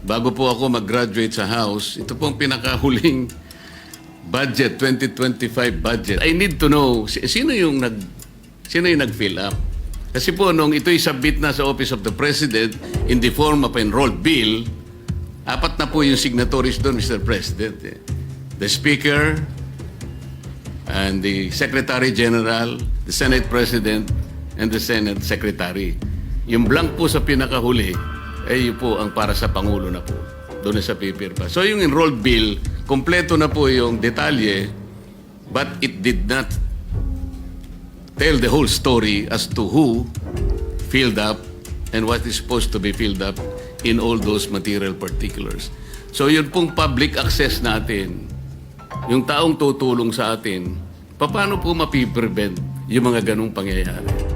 bago po ako mag-graduate sa House, ito pong pinakahuling budget, 2025 budget. I need to know, sino yung nag-fill up? Kasi po, nung ito'y submit na sa Office of the President in the form of enrolled bill, apat na po yung signatories doon, Mr. President. The Speaker, and the Secretary General, the Senate President, and the Senate Secretary. Yung blank po sa pinakahuli, yun po ang para sa Pangulo na po. Doon na sa pipirpa. So yung enrolled bill, kompleto na po yung detalye, but it did not tell the whole story as to who filled up and what is supposed to be filled up in all those material particulars. So yun pong public access natin, yung taong tutulong sa atin, paano po mapiprevent yung mga ganong pangyayari?